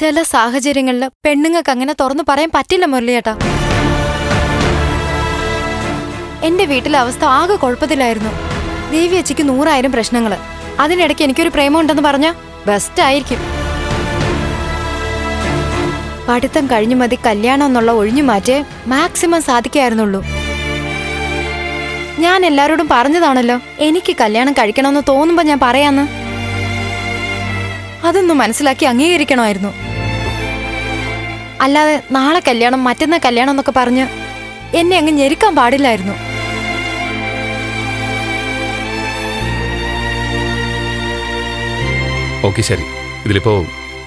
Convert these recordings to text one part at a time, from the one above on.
ചില സാഹചര്യങ്ങളിൽ പെണ്ണുങ്ങൾക്ക് അങ്ങനെ തുറന്നു പറയാൻ പറ്റില്ല മുരളിയേട്ടാ. എന്റെ വീട്ടിലെ അവസ്ഥ ആകെ കുഴപ്പത്തിലായിരുന്നു. ദേവിയച്ചിക്ക് 100,000 പ്രശ്നങ്ങള്. അതിനിടയ്ക്ക് എനിക്കൊരു പ്രേമമുണ്ടെന്ന് പറഞ്ഞ ബെസ്റ്റ് ആയിരിക്കും. പഠിത്തം കഴിഞ്ഞു മതി കല്യാണം എന്നുള്ള ഒഴിഞ്ഞു മാറ്റേ മാക്സിമം സാധിക്കായിരുന്നുള്ളൂ. ഞാൻ എല്ലാരോടും പറഞ്ഞതാണല്ലോ എനിക്ക് കല്യാണം കഴിക്കണമെന്ന് തോന്നുമ്പോ ഞാൻ പറയാന്ന്. അതൊന്നും മനസ്സിലാക്കി അംഗീകരിക്കണമായിരുന്നു. അല്ലാതെ നാളെ കല്യാണം മറ്റന്നാ കല്യാണം എന്നൊക്കെ പറഞ്ഞ് എന്നെ അങ്ങ് ഞെരുക്കാൻ പാടില്ലായിരുന്നു. ഓക്കെ ശരി, ഇതിലിപ്പോ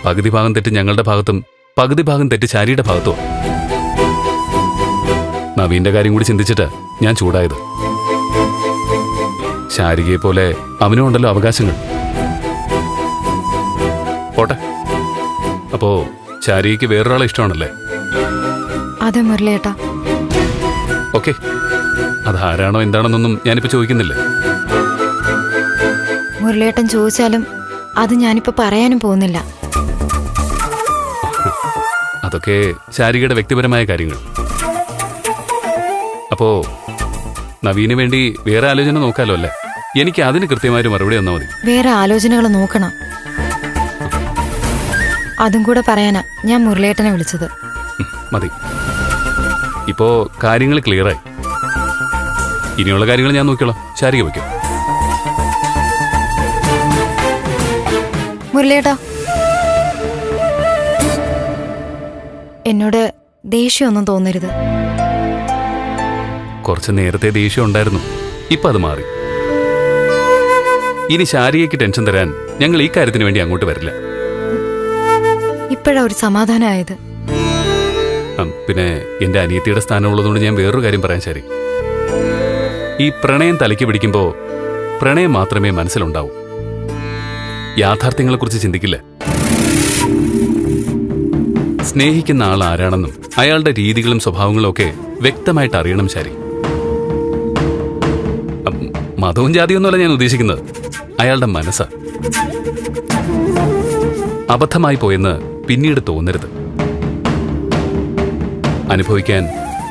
പകുതി ഭാഗം തെറ്റ് ഞങ്ങളുടെ ഭാഗത്തും പകുതി ഭാഗം തെറ്റ് ശാരിയുടെ ഭാഗത്തും. നവീന്റെ കാര്യം കൂടി ചിന്തിച്ചിട്ട് ഞാൻ ചൂടായത്. ശാരികയെ പോലെ അവനും ഉണ്ടല്ലോ അവകാശങ്ങൾ. പോട്ടെ, അപ്പോ ശാരികയ്ക്ക് വേറൊരാളെ ഇഷ്ടമാണല്ലേ? അതെ മുരളിയേട്ടാ. ഓക്കെ, അതാരാണോ എന്താണെന്നൊന്നും ഞാനിപ്പോ ചോദിക്കുന്നില്ലേ. മുരളിയേട്ടൻ ചോദിച്ചാലും അത് ഞാനിപ്പോ പറയാനും പോകുന്നില്ല. അതൊക്കെ ശാരികയുടെ വ്യക്തിപരമായ കാര്യങ്ങൾ. അപ്പോ നവീന് വേണ്ടി വേറെ ആലോചന നോക്കാലോ അല്ലേ? എനിക്ക് അതിന് കൃത്യമായൊരു മറുപടി തന്നാൽ മതി. വേറെ ആലോചനകൾ നോക്കണം, അതും കൂടെ പറയാനാ ഞാൻ മുരളിയേട്ടനെ വിളിച്ചത്. മതി, ഇപ്പോ കാര്യങ്ങൾ ക്ലിയറായി. ഇനിയുള്ള കാര്യങ്ങൾ ഞാൻ നോക്കിയോളാം. ശാരിക വയ്ക്കും. മുരളിയേട്ടാ, എന്നോട് ദേഷ്യമൊന്നും തോന്നരുത്. കുറച്ച് നേരത്തെ ദേഷ്യം ഉണ്ടായിരുന്നു, ഇപ്പൊ അത് മാറി. ഇനി ശാരികയ്ക്ക് ടെൻഷൻ തരാൻ ഞങ്ങൾ ഈ കാര്യത്തിന് വേണ്ടി അങ്ങോട്ട് വരില്ല. ഇപ്പോഴാ ഒരു സമാധാനമായത്. പിന്നെ എന്റെ അനിയത്തിയുടെ സ്ഥാനമുള്ളതുകൊണ്ട് ഞാൻ വേറൊരു കാര്യം പറയാൻ ശാരി. ഈ പ്രണയം തലയ്ക്ക് പിടിക്കുമ്പോ പ്രണയം മാത്രമേ മനസ്സിലുണ്ടാവൂ. യാഥാർത്ഥ്യങ്ങളെക്കുറിച്ച് ചിന്തിക്കില്ല. സ്നേഹിക്കുന്ന ആൾ ആരാണെന്നും അയാളുടെ രീതികളും സ്വഭാവങ്ങളും ഒക്കെ വ്യക്തമായിട്ട് അറിയണം ശാരി. മതവും ജാതിയൊന്നുമല്ല ഞാൻ ഉദ്ദേശിക്കുന്നത്, അയാളുടെ മനസ്സാ. അബദ്ധമായി പോയെന്ന് പിന്നീട് തോന്നരുത്. അനുഭവിക്കാൻ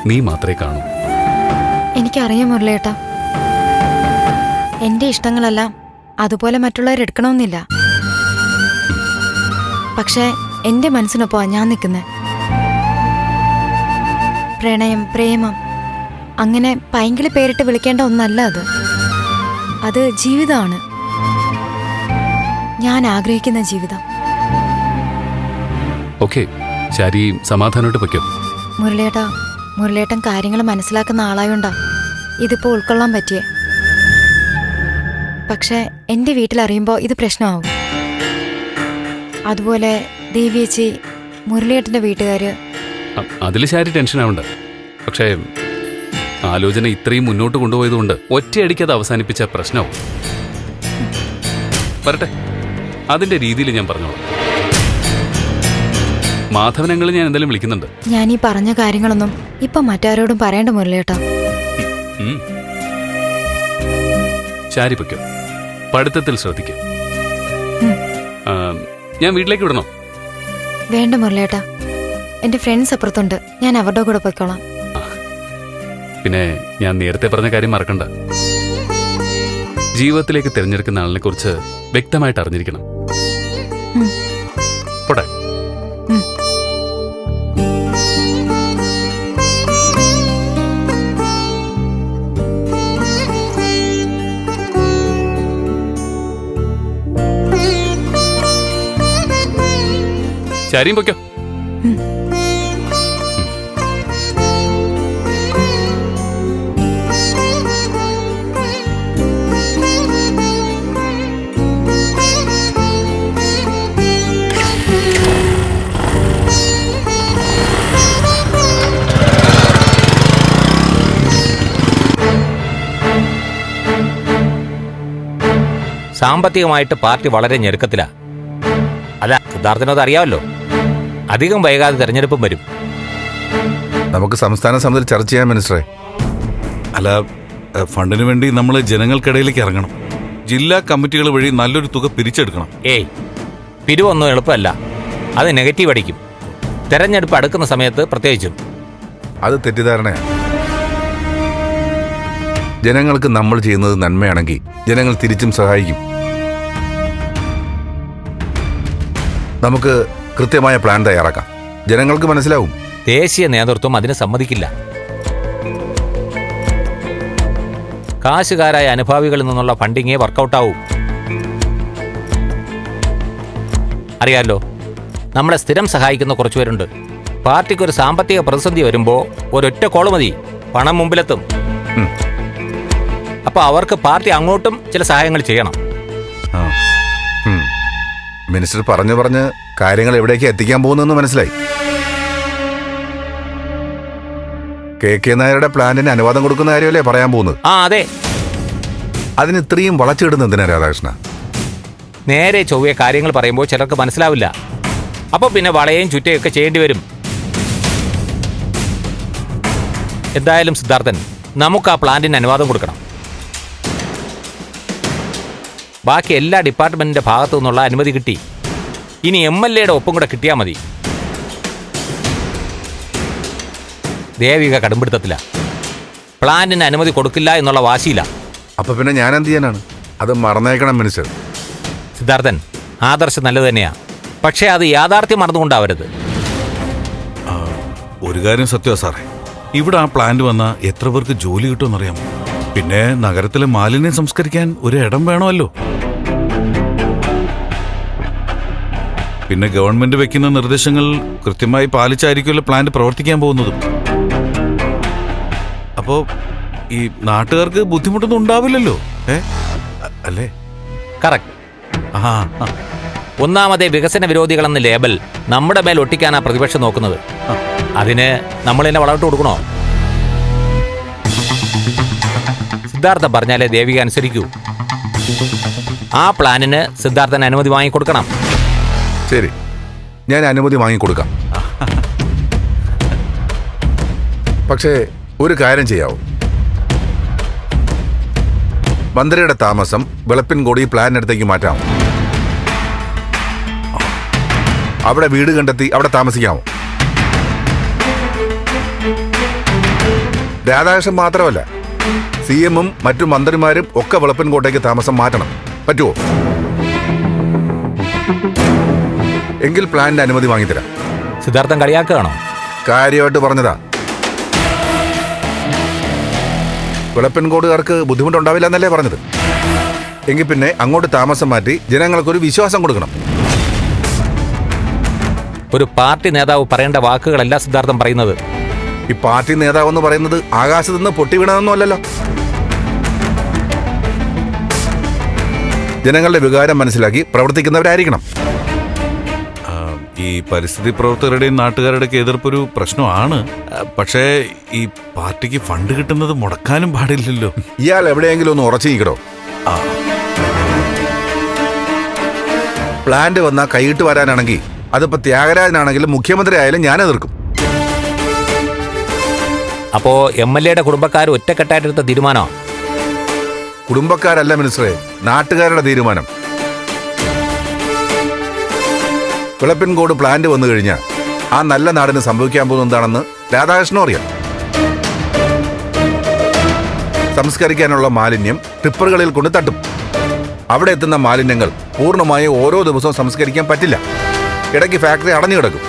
നീ മാത്രമേ കാണൂ. എനിക്കറിയാം മുരളിയേട്ടാ, എന്റെ ഇഷ്ടങ്ങളെല്ലാം അതുപോലെ മറ്റുള്ളവരെടുക്കണമെന്നില്ല. പക്ഷെ എന്റെ മനസ്സിനൊപ്പോ ഞാൻ നിൽക്കുന്നത്. പ്രണയം, പ്രേമം അങ്ങനെ പൈങ്കിളി പേരിട്ട് വിളിക്കേണ്ട ഒന്നല്ല അത്. അത് ജീവിതമാണ്, ഞാൻ ആഗ്രഹിക്കുന്ന ജീവിതം. ഓക്കെ ശാരി, സമാധാനമായിട്ട് പൊയ്ക്കോ. മുരളിയേട്ടൻ കാര്യങ്ങൾ മനസ്സിലാക്കുന്ന ആളായോണ്ടാ ഇതിപ്പോ ഉൾക്കൊള്ളാൻ പറ്റിയേ. പക്ഷെ എന്റെ വീട്ടിലറിയുമ്പോ ഇത് പ്രശ്നമാവും. അതുപോലെ ദേവിയേച്ചി, മുരളിയേട്ടന്റെ വീട്ടുകാര്. അതിൽ ശാരി ടെൻഷൻ ആവണ്ട. പക്ഷേ ആലോചന ഇത്രയും മുന്നോട്ട് കൊണ്ടുപോയതുകൊണ്ട് ഒറ്റയടിക്ക് അത് അവസാനിപ്പിച്ച പ്രശ്നവും. വരട്ടെ, അതിന്റെ രീതിയിൽ ഞാൻ പറഞ്ഞോളാം. മാധവനങ്ങൾ ഞാൻ എന്തായാലും വിളിക്കുന്നുണ്ട്. ഞാൻ ഈ പറഞ്ഞ കാര്യങ്ങളൊന്നും ഇപ്പൊ മറ്റാരോടും പറയേണ്ട മുരളിയേട്ടാ. ശാരി പൊയ്ക്കോ, പഠിത്തത്തിൽ ശ്രദ്ധിക്കും. ഞാൻ വീട്ടിലേക്ക് വിടണോ? വേണ്ട മുരളിയേട്ടാ, എന്റെ ഫ്രണ്ട്സ് അപ്പുറത്തുണ്ട്, ഞാൻ അവരുടെ കൂടെ പൊയ്ക്കോളാം. പിന്നെ ഞാൻ നേരത്തെ പറഞ്ഞ കാര്യം മറക്കണ്ട. ജീവിതത്തിലേക്ക് തിരഞ്ഞെടുക്കുന്ന ആളിനെ കുറിച്ച് വ്യക്തമായിട്ട് അറിഞ്ഞിരിക്കണം. പോട്ടെ. ശാരിയും പൊയ്ക്കോ. സാമ്പത്തികമായിട്ട് പാർട്ടി വളരെ ഞെരുക്കത്തിലാ. അല്ല, സിദ്ധാർത്ഥനത് അറിയാമല്ലോ. അധികം വൈകാതെ തെരഞ്ഞെടുപ്പും വരും. നമുക്ക് സംസ്ഥാന സമിതി ചർച്ച ചെയ്യാൻ മിനിസ്റ്ററെ. അല്ല, ഫണ്ടിന് വേണ്ടി നമ്മൾ ജനങ്ങൾക്കിടയിലേക്ക് ഇറങ്ങണം. ജില്ലാ കമ്മിറ്റികൾ വഴി നല്ലൊരു തുക പിരിച്ചെടുക്കണം. ഏയ്, പിരിവൊന്നും എളുപ്പമല്ല. അത് നെഗറ്റീവ് അടിക്കും. തെരഞ്ഞെടുപ്പ് അടുക്കുന്ന സമയത്ത് പ്രത്യേകിച്ചും. അത് തെറ്റിദ്ധാരണയാണ്. ജനങ്ങൾക്ക് നമ്മൾ ചെയ്യുന്നത് നന്മയാണെങ്കിൽ ജനങ്ങൾ തിരിച്ചും സഹായിക്കും. നമുക്ക് കൃത്യമായ പ്ലാൻ തയ്യാറാക്കാം. ജനങ്ങൾക്ക് മനസ്സിലാവും. ദേശീയ നേതൃത്വം അതിന് സമ്മതിക്കില്ല. കാശുകാരായ അനുഭാവികളിൽ നിന്നുള്ള ഫണ്ടിങ്ങേ വർക്കൗട്ടാവൂ. അറിയാലോ, നമ്മളെ സ്ഥിരം സഹായിക്കുന്ന കുറച്ചുപേരുണ്ട്. പാർട്ടിക്കൊരു സാമ്പത്തിക പ്രതിസന്ധി വരുമ്പോൾ ഒരൊറ്റ കോള് മതി, പണം മുമ്പിലെത്തും. അപ്പൊ അവർക്ക് പാർട്ടി അങ്ങോട്ടും ചില സഹായങ്ങൾ ചെയ്യണം. മിനിസ്റ്റർ പറഞ്ഞു പറഞ്ഞ് കാര്യങ്ങൾ എവിടേക്ക് എത്തിക്കാൻ പോകുന്നെന്ന് മനസ്സിലായി. കെ നായരുടെ പ്ലാനിന് അനുവാദം കൊടുക്കുന്ന കാര്യമല്ലേ പറയാൻ പോകുന്നത്? അതെ. അതിന് ഇത്രയും വളച്ചിടുന്ന എന്തിനാ രാധാകൃഷ്ണ? നേരെ ചൊവ്വേ കാര്യങ്ങൾ പറയുമ്പോൾ ചിലർക്ക് മനസ്സിലാവില്ല. അപ്പൊ പിന്നെ വളയും ചുറ്റയൊക്കെ ചെയ്യേണ്ടി വരും. എന്തായാലും സിദ്ധാർത്ഥൻ, നമുക്ക് ആ പ്ലാന്റിന് അനുവാദം കൊടുക്കണം. ബാക്കി എല്ലാ ഡിപ്പാർട്ട്മെന്റിന്റെ ഭാഗത്തു നിന്നുള്ള അനുമതി കിട്ടി. ഇനി MLAയുടെ ഒപ്പം കൂടെ കിട്ടിയാൽ മതി. ദേവിക കടുംപിടുത്തത്തില്ല. പ്ലാന്റിന് അനുമതി കൊടുക്കില്ല എന്നുള്ള വാശിയില്ല. അപ്പൊ പിന്നെ ഞാൻ എന്ത് ചെയ്യാനാണ്? അത് മറന്നേക്കണം മിനിസ്റ്റർ. സിദ്ധാർത്ഥൻ, ആദർശം നല്ലത് തന്നെയാ, പക്ഷേ അത് യാഥാർത്ഥ്യം മറന്നുകൊണ്ടാവരുത്. ഒരു കാര്യം സത്യമാ സാറേ, ഇവിടെ ആ പ്ലാന്റ് വന്നാൽ എത്ര പേർക്ക് ജോലി കിട്ടുമെന്നറിയാമോ? പിന്നെ നഗരത്തിലെ മാലിന്യം സംസ്കരിക്കാൻ ഒരു ഇടം വേണമല്ലോ. പിന്നെ ഗവൺമെന്റ് വെക്കുന്ന നിർദ്ദേശങ്ങൾ കൃത്യമായി പാലിച്ചായിരിക്കുമല്ലോ പ്ലാന്റ് പ്രവർത്തിക്കാൻ പോകുന്നതും. അപ്പോ ഈ നാട്ടുകാർക്ക് ബുദ്ധിമുട്ടൊന്നും ഉണ്ടാവില്ലല്ലോ, അല്ലേ? കറക്റ്റ്. ആ ഒന്നാമതേ വികസന വിരോധികളെന്ന ലേബൽ നമ്മുടെ മേൽ ഒട്ടിക്കാനാ പ്രതിപക്ഷം നോക്കുന്നത്. അതിന് നമ്മൾ തന്നെ വളർന്നു കൊടുക്കണോ? സിദ്ധാർത്ഥ പറഞ്ഞാലേ ദേവിക അനുസരിക്കൂ. ആ പ്ലാനിന് സിദ്ധാർത്ഥന് അനുമതി വാങ്ങിക്കൊടുക്കണം. ശരി, ഞാൻ അനുമതി വാങ്ങിക്കൊടുക്കാം. പക്ഷേ ഒരു കാര്യം ചെയ്യാവൂ. മന്ത്രിയുടെ താമസം വെളുപ്പിൻകോടി പ്ലാനിനടുത്തേക്ക് മാറ്റാമോ? അവിടെ വീട് കണ്ടെത്തി അവിടെ താമസിക്കാമോ? രാധാകൃഷ്ണൻ മാത്രമല്ല, CM-ഉം മറ്റു മന്ത്രിമാരും ഒക്കെ വെളുപ്പിൻകോട്ടേക്ക് താമസം മാറ്റണം. പറ്റുമോ? എങ്കിൽ പ്ലാനിന്റെ അനുമതി വാങ്ങിത്തരാം. സിദ്ധാർത്ഥൻ കളിയാക്കുകയാണോ? കാര്യമായിട്ട് പറഞ്ഞതാ. വെളുപ്പിൻകോടുകാർക്ക് ബുദ്ധിമുട്ടുണ്ടാവില്ല എന്നല്ലേ പറഞ്ഞത്? എങ്കിൽ പിന്നെ അങ്ങോട്ട് താമസം മാറ്റി ജനങ്ങൾക്കൊരു വിശ്വാസം കൊടുക്കണം. ഒരു പാർട്ടി നേതാവ് പറയേണ്ട വാക്കുകളല്ല സിദ്ധാർത്ഥൻ പറയുന്നത്. ഈ പാർട്ടി നേതാവ് എന്ന് പറയുന്നത് ആകാശത്ത് നിന്ന് പൊട്ടി വീണതൊന്നും അല്ലല്ലോ. ജനങ്ങളുടെ വികാരം മനസ്സിലാക്കി പ്രവർത്തിക്കുന്നവരായിരിക്കണം. ഈ പരിസ്ഥിതി പ്രവർത്തകരുടെയും നാട്ടുകാരുടെയൊക്കെ എതിർപ്പൊരു പ്രശ്നമാണ്. പക്ഷേ ഈ പാർട്ടിക്ക് ഫണ്ട് കിട്ടുന്നത് മുടക്കാനും പാടില്ലല്ലോ. ഇയാൾ എവിടെയെങ്കിലും ഒന്ന് ഉറച്ചിരിക്കണോ? പ്ലാന്റ് വന്നാൽ കൈയിട്ട് വരാനാണെങ്കിൽ അതിപ്പോ ത്യാഗരാജനാണെങ്കിലും മുഖ്യമന്ത്രി ആയാലും ഞാൻ എതിർക്കും. അപ്പോ MLAയുടെ കുടുംബക്കാർ ഒറ്റക്കെട്ടായിട്ടെടുത്ത തീരുമാനമോ? കുടുംബക്കാരല്ല മിനിസ്റ്ററെ, നാട്ടുകാരുടെ തീരുമാനം. വെളുപ്പിൻകോട് പ്ലാന്റ് വന്നു കഴിഞ്ഞാൽ ആ നല്ല നാടിന് സംഭവിക്കാൻ പോകുന്നത് എന്താണെന്ന് രാധാകൃഷ്ണനും അറിയാം. സംസ്കരിക്കാനുള്ള മാലിന്യം ടിപ്പറുകളിൽ കൊണ്ട് തട്ടും. അവിടെ എത്തുന്ന മാലിന്യങ്ങൾ പൂർണ്ണമായും ഓരോ ദിവസവും സംസ്കരിക്കാൻ പറ്റില്ല. ഇടയ്ക്ക് ഫാക്ടറി അടഞ്ഞു കിടക്കും.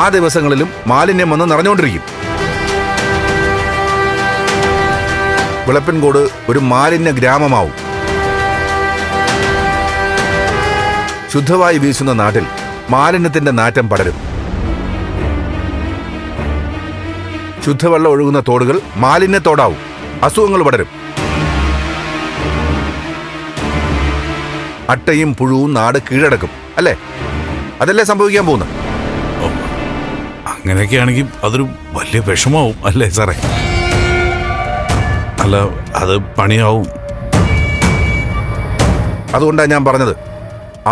ആ ദിവസങ്ങളിലും മാലിന്യം വന്ന് നിറഞ്ഞുകൊണ്ടിരിക്കും. വെളുപ്പിൻകോട് ഒരു മാലിന്യ ഗ്രാമമാവും. ശുദ്ധവായു വീശുന്ന നാട്ടിൽ മാലിന്യത്തിന്റെ നാറ്റം പടരും. ശുദ്ധവെള്ളം ഒഴുകുന്ന തോടുകൾ മാലിന്യത്തോടാവും. അസുഖങ്ങൾ പടരും. അട്ടയും പുഴുവും നാട് കീഴടക്കും. അല്ലേ? അതല്ലേ സംഭവിക്കാൻ പോകുന്നത്? അങ്ങനെയൊക്കെയാണെങ്കിൽ അതൊരു വലിയ വിഷമാവും അല്ലേ സാറേ? അല്ല, അത് പണിയാവും. അതുകൊണ്ടാണ് ഞാൻ പറഞ്ഞത്,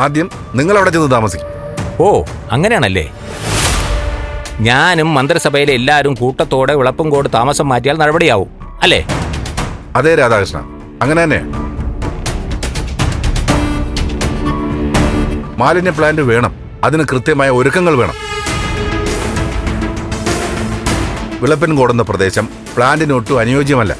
ആദ്യം നിങ്ങൾ അവിടെ ചെന്ന് താമസിക്കും. ഓ, അങ്ങനെയാണല്ലേ? ഞാനും മന്ത്രിസഭയിലെ എല്ലാവരും കൂട്ടത്തോടെ വിളപ്പുംകോട് താമസം മാറ്റിയാൽ നടപടിയാവും അല്ലേ? അതെ രാധാകൃഷ്ണ, അങ്ങനെ തന്നെ. മാലിന്യ പ്ലാന്റ് വേണം. അതിന് കൃത്യമായ ഒരുക്കങ്ങൾ വേണം. വിളപ്പൻകോട് എന്ന പ്രദേശം പ്ലാന്റിന് ഒട്ടും അനുയോജ്യമല്ല.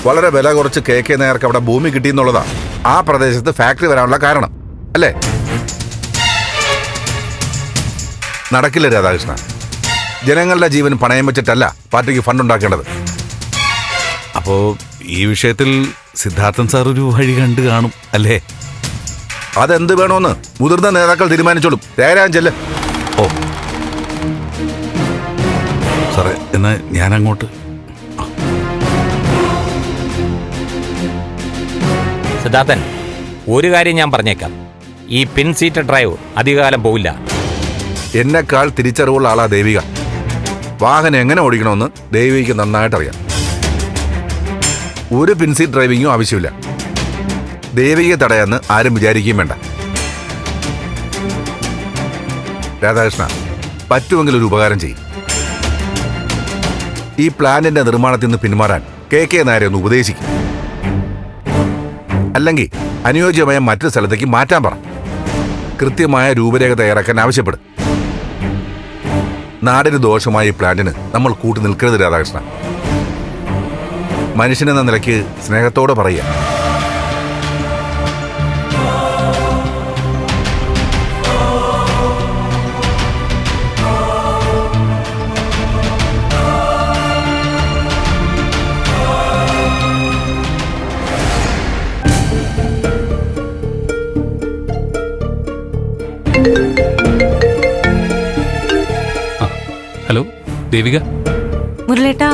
വളരെ വില കുറച്ച് KK നായർക്ക് അവിടെ ഭൂമി കിട്ടിയെന്നുള്ളതാണ് ആ പ്രദേശത്ത് ഫാക്ടറി വരാനുള്ള കാരണം, അല്ലേ? നടക്കില്ല രാധാകൃഷ്ണ. ജനങ്ങളുടെ ജീവൻ പണയം വെച്ചിട്ടല്ല പാർട്ടിക്ക് ഫണ്ട് ഉണ്ടാക്കേണ്ടത്. അപ്പോ ഈ വിഷയത്തിൽ സിദ്ധാർത്ഥൻ സാർ ഒരു വഴി കണ്ടു കാണും അല്ലേ? അതെന്ത് വേണോന്ന് മുതിർന്ന നേതാക്കൾ തീരുമാനിച്ചോളും. രാജരാജൻ ചെല്ല്. ഓ സാറേ, എന്നാ ഞാൻ അങ്ങോട്ട്. സിദ്ധാർത്ഥൻ, ഒരു കാര്യം ഞാൻ പറഞ്ഞേക്കാം, ഈ പിൻ സീറ്റ് ഡ്രൈവ് അധികകാലം പോവില്ല. എന്നെക്കാൾ തിരിച്ചറിവുള്ള ആളാ ദേവിക. വാഹനം എങ്ങനെ ഓടിക്കണമെന്ന് ദേവിക്ക് നന്നായിട്ടറിയാം. ഒരു പിൻസീറ്റ് ഡ്രൈവിങ്ങും ആവശ്യമില്ല. ദേവികയെ തടയാന്ന് ആരും വിചാരിക്കുകയും വേണ്ട. രാധാകൃഷ്ണ, പറ്റുമെങ്കിൽ ഒരു ഉപകാരം ചെയ്യും. ഈ പ്ലാന്റിന്റെ നിർമ്മാണത്തിൽ നിന്ന് പിന്മാറാൻ KK നായരെ ഒന്ന് ഉപദേശിക്കും. അല്ലെങ്കിൽ അനുയോജ്യമായ മറ്റൊരു സ്ഥലത്തേക്ക് മാറ്റാൻ പറ. കൃത്യമായ രൂപരേഖ തയ്യാറാക്കാൻ ആവശ്യപ്പെടും. നാടിന് ദോഷമായ ഈ പ്ലാന്റിന് നമ്മൾ കൂട്ടി നിൽക്കരുത് രാധാകൃഷ്ണ. മനുഷ്യനെന്ന നിലയ്ക്ക് സ്നേഹത്തോടെ പറയുക. ഹലോ ദേവിക. മുരളേട്ടാ,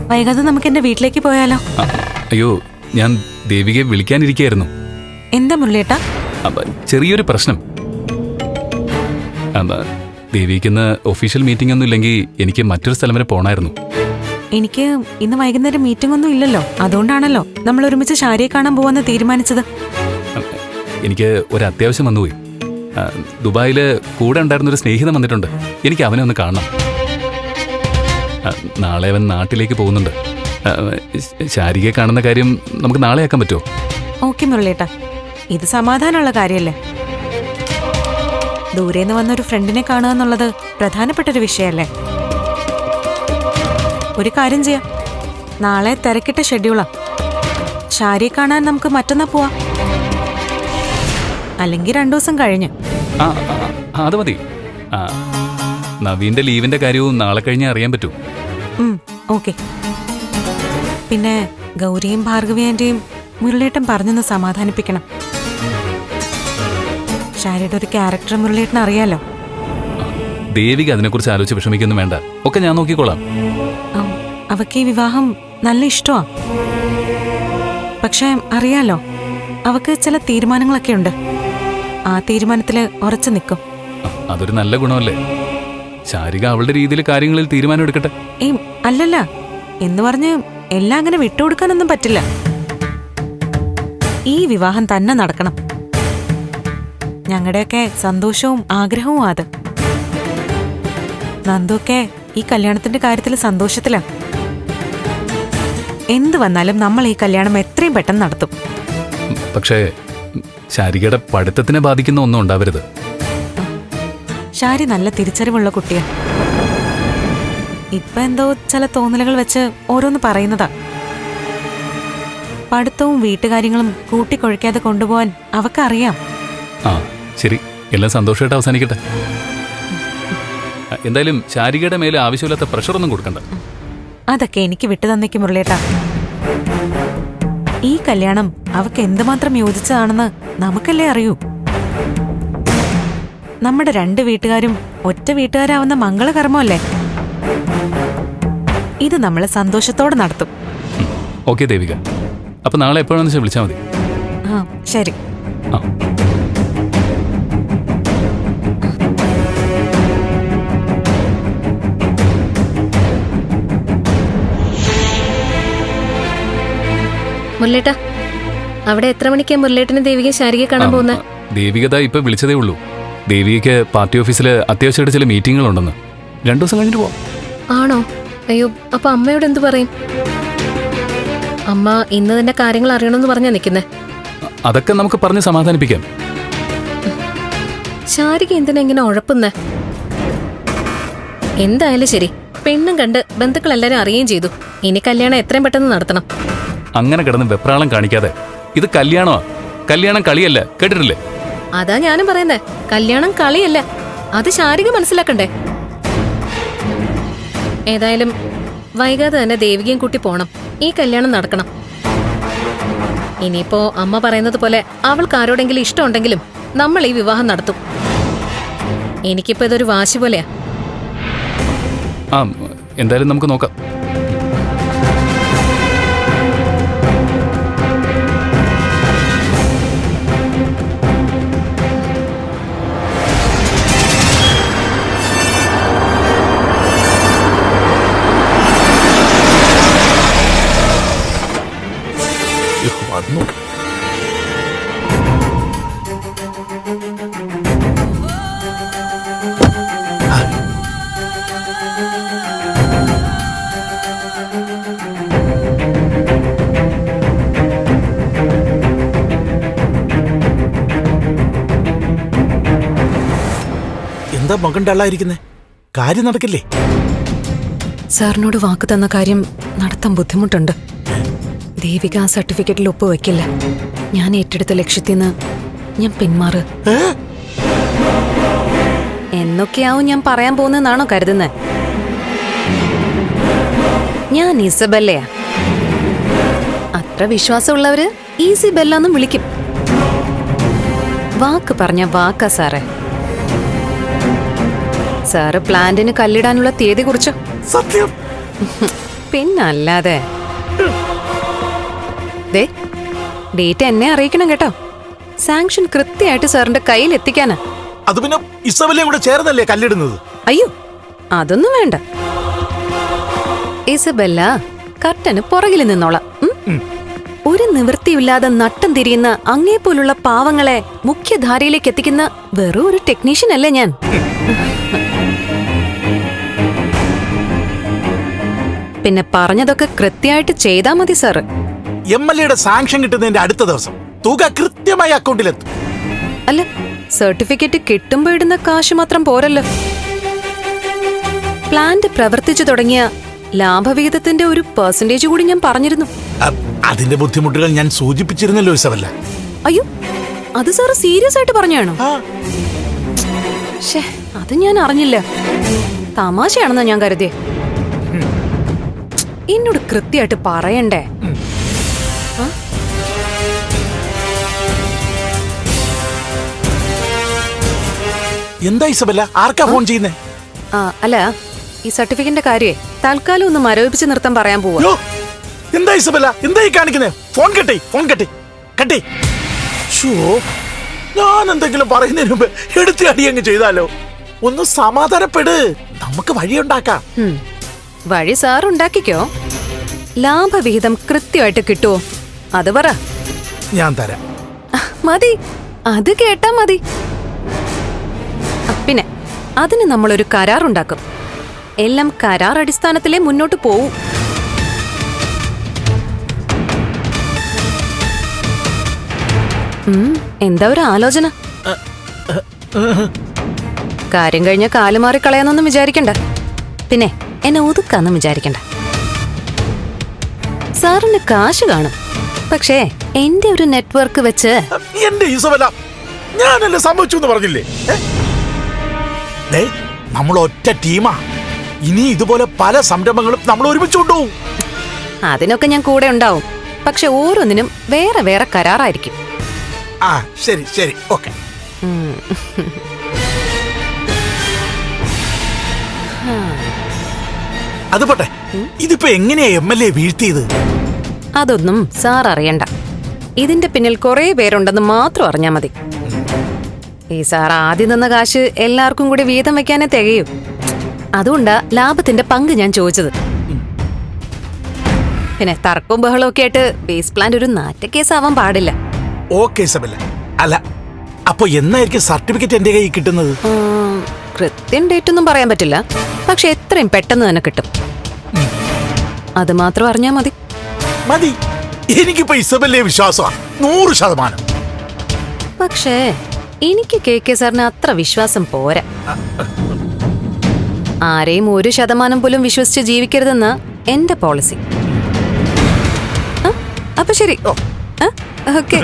വൈകാതെ നമുക്ക് എന്റെ വീട്ടിലേക്ക് പോയാലോ? അയ്യോ, ഞാൻ ദേവികയെ വിളിക്കാനിരിക്കുകയായിരുന്നു. എന്താ മുരളേട്ടാ? ചെറിയൊരു പ്രശ്നം. ദേവിക്കുന്ന ഒഫീഷ്യൽ മീറ്റിംഗ് ഒന്നും ഇല്ലെങ്കിൽ എനിക്ക് മറ്റൊരു സ്ഥലം വരെ പോണായിരുന്നു. എനിക്ക് ഇന്ന് വൈകുന്നേരം മീറ്റിംഗ് ഒന്നും ഇല്ലല്ലോ, അതുകൊണ്ടാണല്ലോ നമ്മൾ ഒരുമിച്ച് ശാരിയെ കാണാൻ പോവാന്ന് തീരുമാനിച്ചത്. എനിക്ക് ഒരു അത്യാവശ്യം വന്നുപോയി. ദുബായിൽ കൂടെ ഉണ്ടായിരുന്നൊരു സ്നേഹിതൻ വന്നിട്ടുണ്ട്. എനിക്ക് അവനെ ഒന്ന് കാണണം. നാളെ അവൻ നാട്ടിലേക്ക് പോകുന്നുണ്ട്. ശാരികയെ കാണുന്ന കാര്യം നമുക്ക് നാളെ ആക്കാൻ പറ്റുമോ? ഓക്കെ മുരളേട്ടാ, ഇത് സമാധാനമുള്ള കാര്യല്ലേ? ദൂരേന്ന് വന്നൊരു ഫ്രണ്ടിനെ കാണുക എന്നുള്ളത് പ്രധാനപ്പെട്ടൊരു വിഷയമല്ലേ? ഒരു കാര്യം ചെയ്യാം, നാളെ തിരക്കിട്ട ഷെഡ്യൂളാ. ശാരിയെ കാണാൻ നമുക്ക് മറ്റന്നാ പോവാം, അല്ലെങ്കിൽ 2 ദിവസം കഴിഞ്ഞ്. അത് മതി. നവീന്റെ ലീവിന്റെ കാര്യവും നാളെ കഴിഞ്ഞേ അറിയാൻ പറ്റൂ. ഓക്കെ. പിന്നെ ഗൗരിയും ഭാർഗവിയാന്റെയും മുരളേട്ടൻ പറഞ്ഞൊന്ന് സമാധാനിപ്പിക്കണം. ശാരിയുടെ ഒരു ക്യാരക്ടർ മുരളേട്ടൻ അറിയാലോ. ദേവിക അതിനെക്കുറിച്ച് ആലോചിച്ച് വിഷമിക്കൊന്നും വേണ്ട. ഒക്കെ ഞാൻ നോക്കിക്കോളാം. അവക്ക് ഈ വിവാഹം നല്ല ഇഷ്ടമാ. പക്ഷെ അറിയാലോ, അവക്ക് ചില തീരുമാനങ്ങളൊക്കെ ഉണ്ട്. ആ തീരുമാനത്തില് ഉറച്ചു നിൽക്കും. അതൊരു നല്ല ഗുണമല്ലേ? ശാരിക അവളുടെ രീതിയിൽ കാര്യങ്ങളിൽ തീരുമാനം എടുക്കട്ടെ. അല്ലല്ല, എന്ന് പറഞ്ഞ് എല്ലാം അങ്ങനെ വിട്ടുകൊടുക്കാനൊന്നും പറ്റില്ല. ഈ വിവാഹം തന്നെ നടക്കണം. ഞങ്ങളുടെയൊക്കെ സന്തോഷവും ആഗ്രഹവും അത്. നന്ദുക്കെ ഈ കല്യാണത്തിന്റെ കാര്യത്തിൽ സന്തോഷത്തിലാ. എന്ത് വന്നാലും നമ്മൾ ഈ കല്യാണം എത്രയും പെട്ടെന്ന് നടത്തും. പക്ഷേ ശാരികയുടെ പഠിത്തത്തിനെ ബാധിക്കുന്ന ഒന്നും ഉണ്ടാവരുത്. ശാരി നല്ല തിരിച്ചറിവുള്ള കുട്ടിയാ. ഇപ്പൊ എന്തോ ചില തോന്നലുകൾ വെച്ച് ഓരോന്ന് പറയുന്നതാ. പഠിത്തവും വീട്ടുകാര്യങ്ങളും കൂട്ടിക്കൊഴിക്കാതെ കൊണ്ടുപോവാൻ അവക്കറിയാം. ശരി, എല്ലാം സന്തോഷമായിട്ട് അവസാനിക്കട്ടെ. എന്തായാലും ശാരികയുടെ മേലെ ആവശ്യമില്ലാത്ത പ്രഷറൊന്നും കൊടുക്കണ്ട. അതൊക്കെ എനിക്ക് വിട്ടു തന്നേക്ക് മുരളേട്ടാ. ഈ കല്യാണം അവക്ക് എന്തുമാത്രം യോജിച്ചതാണെന്ന് നമുക്കല്ലേ അറിയൂ. നമ്മുടെ 2 വീട്ടുകാരും ഒറ്റ വീട്ടുകാരാവുന്ന മംഗളകർമ്മല്ലേ. ഇത് നമ്മൾ സന്തോഷത്തോടെ നടത്തും. ഓക്കെ ദേവിക, അപ്പൊ നാളെ എപ്പോഴാണെന്ന് വെച്ചാൽ വിളിച്ചാൽ മതി. ശരി. മുരളേട്ടാ, അവിടെ എത്ര മണിക്കാ മുരളേട്ടന് ദേവിക ശാരികയെ കാണാൻ പോകുന്നത്? ദേവികത ഇപ്പൊ വിളിച്ചതേ ഉള്ളൂ. ദേവികയ്ക്ക് പാർട്ടി ഓഫീസിൽ അത്യാവശ്യമായിട്ട് ചില മീറ്റിങ്ങുകളുണ്ടെന്ന്. 2 ദിവസം കഴിഞ്ഞിട്ട് പോവാം. ആണോ? അയ്യോ, അപ്പൊ അമ്മയോട് എന്തു പറയും? അമ്മ ഇന്ന് തന്നെ കാര്യങ്ങൾ അറിയണമെന്ന് പറഞ്ഞാ നിൽക്കുന്നേ. അതൊക്കെ നമുക്ക് പറഞ്ഞ് സമാധാനിപ്പിക്കാം. ശാരിക എന്തിനാ ഇങ്ങനെ ഉഴപ്പുന്നേ? എന്തായാലും ശരി, പെണ്ണും കണ്ട് ബന്ധുക്കളെല്ലാരും അറിയുകയും ചെയ്തു. ഇനി കല്യാണം എത്രയും പെട്ടെന്ന് നടത്തണം. അങ്ങനെ കിടന്ന് വെപ്രാളം കാണിക്കാതെ. ഇത് കല്യാണമാ, കല്യാണം കളിയല്ല, കേട്ടിട്ടില്ലേ? അതാ ഞാനും പറയുന്നേ, കല്യാണം കളിയല്ല, അത് ശാരിക മനസ്സിലാക്കണ്ടേ. ഏതായാലും വൈകാതെ തന്നെ ദേവികയും കൂട്ടി പോണം. ഈ കല്യാണം നടക്കണം. ഇനിയിപ്പോ അമ്മ പറയുന്നത് പോലെ അവൾക്ക് ആരോടെങ്കിലും ഇഷ്ടമുണ്ടെങ്കിലും നമ്മൾ ഈ വിവാഹം നടത്തും. എനിക്കിപ്പോ ഇതൊരു വാശി പോലെയാ. ആ, എന്തായാലും നമുക്ക് നോക്കാം. വന്നു. എന്താ മകൻ ഡള്ളായിരിക്കുന്നേ? കാര്യം നടക്കില്ലേ? സാറിനോട് വാക്ക് തന്ന കാര്യം നടത്താൻ ബുദ്ധിമുട്ടുണ്ട്. ദേവിക ആ സർട്ടിഫിക്കറ്റിൽ ഒപ്പുവെക്കില്ല. ഞാൻ ഏറ്റെടുത്ത ലക്ഷ്യത്തിൽ നിന്ന് ഞാൻ പിന്മാറ്. എന്നൊക്കെയാവും ഞാൻ പറയാൻ പോകുന്നതെന്നാണോ കരുതുന്നത്? ഞാൻ ഇസബെല്ലയാ. അത്ര വിശ്വാസമുള്ളവര് ഈസി ബെല്ലാന്നും വിളിക്കും. വാക്ക് പറഞ്ഞ വാക്കാ സാറേ. സാറ് പ്ലാന്റിന് കല്ലിടാനുള്ള തീയതി കുറിച്ചോ? സത്യം. പിന്നല്ലാതെ. ഡേറ്റ് എന്നെ അറിയിക്കണം കേട്ടോ. സാങ്ഷൻ കൃത്യമായിട്ട് സാറിന്റെ കയ്യിൽ എത്തിക്കാനാ. അത് പിന്നെ ഇസബെല്ലയും കൂടെ ചേർന്നല്ലേ കല്ലിടുന്നത്? അയ്യോ, അതൊന്നും വേണ്ട. ഇസബെല്ല കർട്ടന് പുറകിൽ നിന്നോളാം. ഒരു നിവൃത്തിയില്ലാതെ നട്ടം തിരിയുന്ന അങ്ങേപ്പോലുള്ള പാവങ്ങളെ മുഖ്യധാരയിലേക്ക് എത്തിക്കുന്ന വെറും ഒരു ടെക്നീഷ്യൻ അല്ലേ ഞാൻ. പിന്നെ പറഞ്ഞതൊക്കെ കൃത്യമായിട്ട് ചെയ്താ മതി സാറ്. MLA സാങ്ഷൻ കിട്ടുന്നതിന്റെ അടുത്ത ദിവസം തുക കൃത്യമായി അക്കൗണ്ടിലെത്തും. അല്ല, സർട്ടിഫിക്കറ്റ് കിട്ടുമ്പോ ഇടുന്ന കാശ് മാത്രം പോരല്ലോ. പ്ലാന്റ് പ്രവർത്തിച്ചു തുടങ്ങിയ ലാഭവിഹിതത്തിന്റെ ഒരു പെർസെന്റേജ് കൂടി ഞാൻ പറഞ്ഞിരുന്നു. അതിന്റെ ബുദ്ധിമുട്ടുകൾ ഞാൻ സൂചിപ്പിച്ചിരുന്നല്ലോ ഇസബെല്ല. അയ്യോ, അത് സാറ് സീരിയസ് ആയിട്ട് പറഞ്ഞാണോ? ഷേ, അത് ഞാൻ അറിഞ്ഞില്ല. തമാശയാണെന്നാ ഞാൻ കരുതിയേ. എന്നോട് കൃത്യമായിട്ട് പറയണ്ടേ? എന്താ ഇസബെല്ല, ആർക്കാ ഫോൺ ചെയ്യുന്നേ? അല്ല, ഈ സർട്ടിഫിക്കറ്റിന്റെ കാര്യേ തൽക്കാലം ഒന്ന് മരവിപ്പിച്ച് നിർത്താൻ പറയാൻ പോവാ. എന്താ ഇസബെല്ല, എന്താ ഈ കാണിക്കുന്നേ? ഫോൺ കെട്ടി, ഫോൺ കെട്ടി, കെട്ടി. ഞാൻ എന്തെങ്കിലും പറയുന്നതിന് മുമ്പ് എടുത്ത് അടിയങ്ങ് ചെയ്താലോ? ഒന്ന് സമാധാനപ്പെട്, നമുക്ക് വഴിയുണ്ടാക്കാം. വഴി സാർ ഉണ്ടാക്കിക്കോ. ലാഭവിഹിതം കൃത്യമായിട്ട് കിട്ടുമോ അത് പറ. ഞാൻ തരാം. മതി, അത് കേട്ടാ മതി. പിന്നെ അതിന് നമ്മളൊരു കരാറുണ്ടാക്കും. എല്ലാം കരാർ അടിസ്ഥാനത്തിലേ മുന്നോട്ട് പോവും. എന്താ ഒരു ആലോചന? കാര്യം കഴിഞ്ഞ കാലുമാറി കളയാന്നൊന്നും വിചാരിക്കണ്ട. പിന്നെ എന്നെ ഒതുക്കാന്നും വിചാരിക്കണ്ട. സാറിന് കാശ് കാണും, പക്ഷേ എന്റെ ഒരു നെറ്റ്വർക്ക് വെച്ച്. എന്റെ ഇസബെല്ല, ഞാനല്ലേ സംഭവിച്ചു എന്ന് പറഞ്ഞില്ലേ? നമ്മൾ ഒറ്റ ടീമാ. ഇനി ഇതുപോലെ പല സംരംഭങ്ങളും നമ്മൾ ഒരുമിച്ച് കൊണ്ടുപോകും. അതിനൊക്കെ ഞാൻ കൂടെ ഉണ്ടാവും. പക്ഷെ ഓരോന്നിനും വേറെ വേറെ കരാറായിരിക്കും. ആ, ശരി ശരി, ഓക്കെ. അത് പോട്ടെ, ഇതിപ്പോ എങ്ങനെയാ MLA വീഴ്ത്തിയത്? അതൊന്നും സാർ അറിയണ്ട. ഇതിന്റെ പിന്നിൽ കുറെ പേരുണ്ടെന്ന് മാത്രം അറിഞ്ഞാ മതി. ഈ സാർ ആദ്യം തന്ന കാശ് എല്ലാവർക്കും കൂടി വീതം വെക്കാനേ തികയൂ. അതുകൊണ്ടാ ലാഭത്തിന്റെ പങ്ക് ഞാൻ ചോദിച്ചത്. പിന്നെ തർക്കവും ബഹളവും ഒക്കെ ആയിട്ട് ബേസ് പ്ലാന്റ് ഒരു നാറ്റക്കേസ് ആവാൻ പാടില്ല. Okay Isabella. അല്ല, അപ്പൊ എന്നായിരിക്കും സർട്ടിഫിക്കറ്റ് എന്റെ കയ്യിൽ കിട്ടുന്നത്? കൃത്യം ഡേറ്റ് ഒന്നും പറയാൻ പറ്റില്ല, പക്ഷെ എത്രയും പെട്ടെന്ന് തന്നെ കിട്ടും. അത് മാത്രം അറിഞ്ഞാ മതി. മതി, എനിക്കിപ്പോ ഇസബെല്ലയെ വിശ്വാസമാണ് 100%. പക്ഷേ എനിക്ക് കെ സാറിന് അത്ര വിശ്വാസം പോരാ. ആരെയും 1% പോലും വിശ്വസിച്ച് ജീവിക്കരുതെന്ന് എന്റെ പോളിസി. അപ്പൊ ശരി. ഓക്കെ.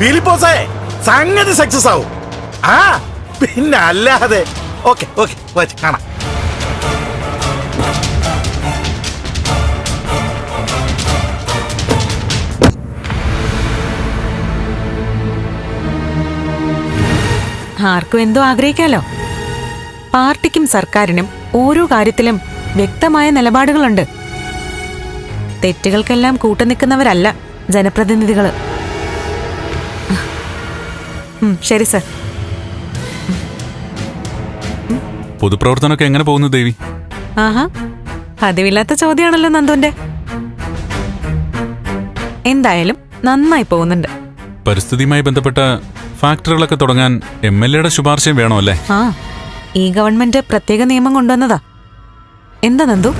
ഫിലിപ്പോസേ, സംഗതി സക്സസ് ആവും. ആ പിന്നെ അല്ലാതെ. ഓക്കെ ഓക്കെ, വരും, കാണാം. ആർക്കും എന്തോ ആഗ്രഹിക്കാലോ. പാർട്ടിക്കും സർക്കാരിനും ഓരോ കാര്യത്തിലും വ്യക്തമായ നിലപാടുകളുണ്ട്. തെറ്റുകൾക്കെല്ലാം കൂട്ടുനിൽക്കുന്നവരല്ല ജനപ്രതിനിധികള്. ശരി സർ. പൊതുപ്രവർത്തനമൊക്കെ എങ്ങനെ പോകുന്നു ദേവി? ആഹാ, പതിവില്ലാത്ത ചോദ്യമാണല്ലോ നന്ദുന്റെ. എന്തായാലും നന്നായി പോകുന്നുണ്ട്. പരിസ്ഥിതിയുമായി ബന്ധപ്പെട്ട ഫാക്ടറികളൊക്കെ തുടങ്ങാൻ MLA-യുടെ ശുപാർശയും വേണമല്ലേ? ആ, ഈ ഗവൺമെന്റ് പ്രത്യേക നിയമം കൊണ്ടുവന്നതാ. എന്താ നന്ദു?